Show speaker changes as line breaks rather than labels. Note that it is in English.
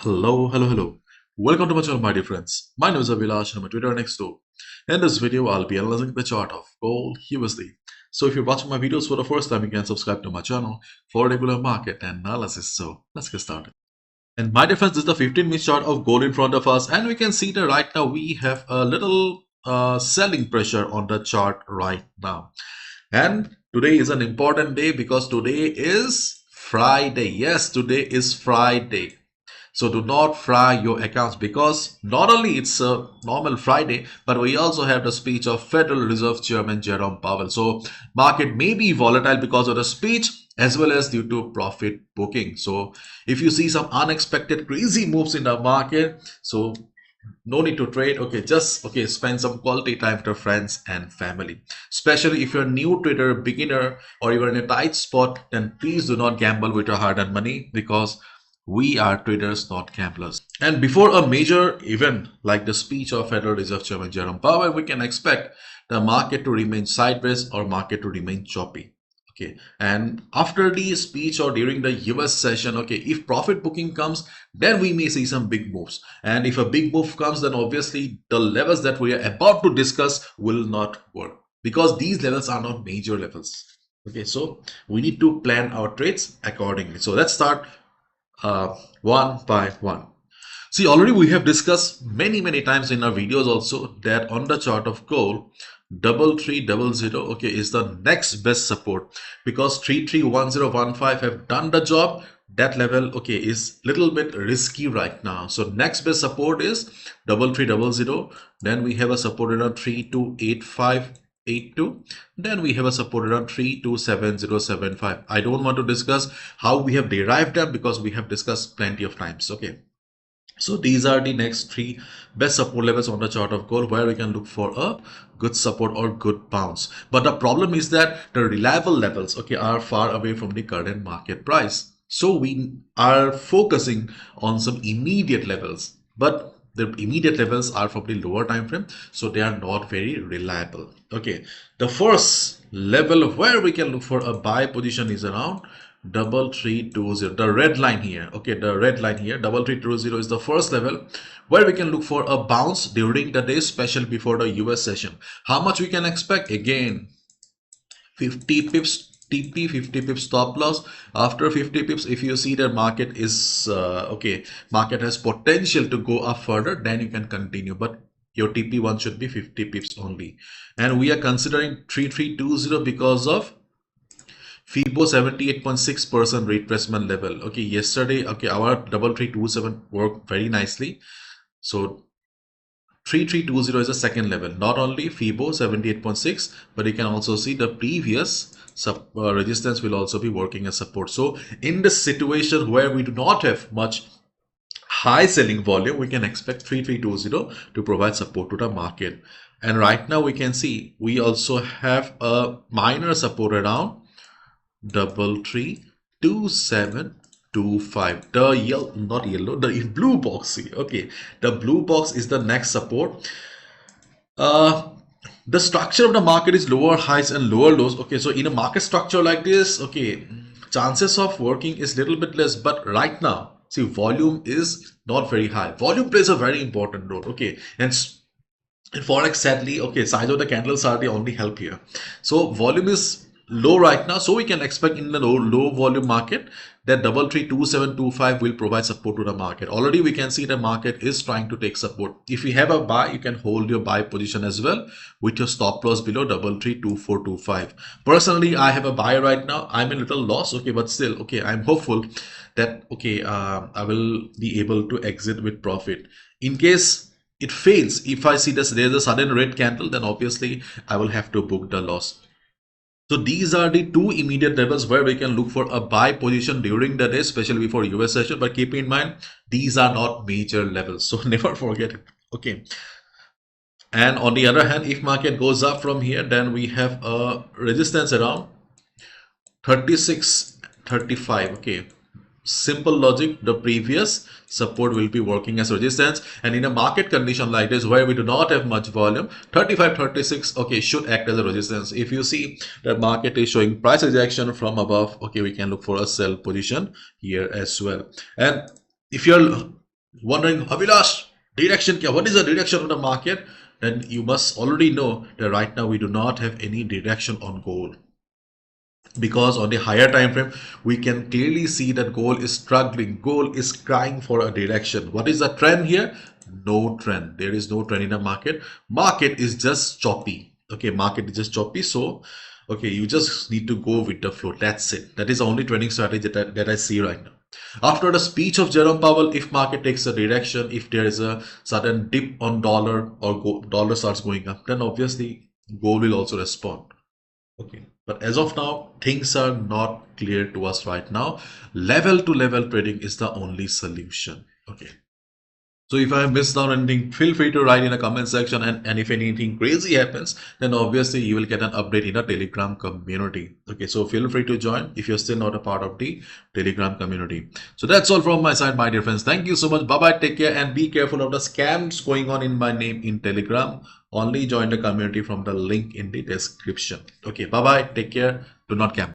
Hello. Welcome to my channel, my dear friends. My name is Avilash and I'm a Twitter next door. In this video, I'll be analyzing the chart of gold USD. So if you're watching my videos for the first time, you can subscribe to my channel for regular market analysis. So let's get started. And my dear friends, this is the 15-minute chart of gold in front of us, and we can see that right now we have a little selling pressure on the chart right now. And today is an important day because today is Friday. Yes, today is Friday. So do not fry your accounts because not only it's a normal Friday, but we also have the speech of Federal Reserve Chairman Jerome Powell. So market may be volatile because of the speech as well as due to profit booking. So if you see some unexpected crazy moves in the market, so no need to trade. Just spend some quality time with your friends and family, especially if you're a new trader, beginner, or you're in a tight spot. Then please do not gamble with your hard-earned money because we are traders, not gamblers. And before a major event like the speech of Federal Reserve Chairman Jerome Powell, we can expect the market to remain sideways or market to remain choppy. And after the speech or during the US session, if profit booking comes, then we may see some big moves. And if a big move comes, then obviously the levels that we are about to discuss will not work because these levels are not major levels. So we need to plan our trades accordingly. So let's start one by one. See, already we have discussed many times in our videos also that on the chart of gold, 3300 is the next best support because 331015 have done the job. That level is little bit risky right now. So next best support is 3300. Then we have a support around 328582. Then we have a support around 327075. I don't want to discuss how we have derived them because we have discussed plenty of times. So these are the next three best support levels on the chart of gold where we can look for a good support or good bounce. But the problem is that the reliable levels are far away from the current market price. So we are focusing on some immediate levels, but the immediate levels are from the lower time frame, so they are not very reliable. The first level where we can look for a buy position is around 3320, the red line here. The red line here, 3320 is the first level where we can look for a bounce during the day, especially before the US session. How much we can expect? Again, 50 pips TP, 50 pips stop loss. After 50 pips, if you see that market is market has potential to go up further, then you can continue, but your TP1 should be 50 pips only. And we are considering 3320 because of FIBO 78.6% retracement level. Yesterday, our 3327 worked very nicely. So 3320 is the second level. Not only FIBO 78.6, but you can also see the previous resistance will also be working as support. So in this situation where we do not have much high selling volume, we can expect 3320 to provide support to the market. And right now we can see we also have a minor support around 332725. The yellow, not yellow, the blue box here. The blue box is the next support. The structure of the market is lower highs and lower lows. So in a market structure like this, chances of working is little bit less, but right now see volume is not very high. Volume plays a very important role. And in forex, sadly, size of the candles are the only help here. So volume is low right now, so we can expect in the low volume market that 332725 will provide support to the market. Already we can see the market is trying to take support. If you have a buy, you can hold your buy position as well with your stop loss below 332425. Personally, I have a buy right now. I'm a little loss, but still I'm hopeful that I will be able to exit with profit. In case it fails, if I see there's a sudden red candle, then obviously I will have to book the loss. So these are the two immediate levels where we can look for a buy position during the day, especially before US session. But keep in mind, these are not major levels, so never forget it. And on the other hand, if market goes up from here, then we have a resistance around 3635. Simple logic, the previous support will be working as resistance, and in a market condition like this where we do not have much volume, 3536 should act as a resistance. If you see that market is showing price rejection from above, we can look for a sell position here as well. And if you're Wondering, Avilash, direction kya? What is the direction of the market? Then you must already know that right now we do not have any direction on gold, because on the higher time frame we can clearly see that gold is struggling, gold is crying for a direction. What is the trend here? No trend. There is no trend in the market is just choppy. Okay, market is just choppy. So okay, you just need to go with the flow. That's it. That is the only trading strategy that I see right now. After the speech of Jerome Powell, if market takes a direction, if there is a sudden dip on dollar or dollar starts going up, then obviously gold will also respond. Okay, but as of now, things are not clear to us right now. Level to level trading is the only solution. Okay. So if I have missed out anything, feel free to write in the comment section, and if anything crazy happens, then obviously you will get an update in the Telegram community. Okay, so feel free to join if you're still not a part of the Telegram community. So that's all from my side, my dear friends. Thank you so much. Bye bye. Take care and be careful of the scams going on in my name in Telegram. Only join the community from the link in the description. Okay, bye bye. Take care. Do not camp.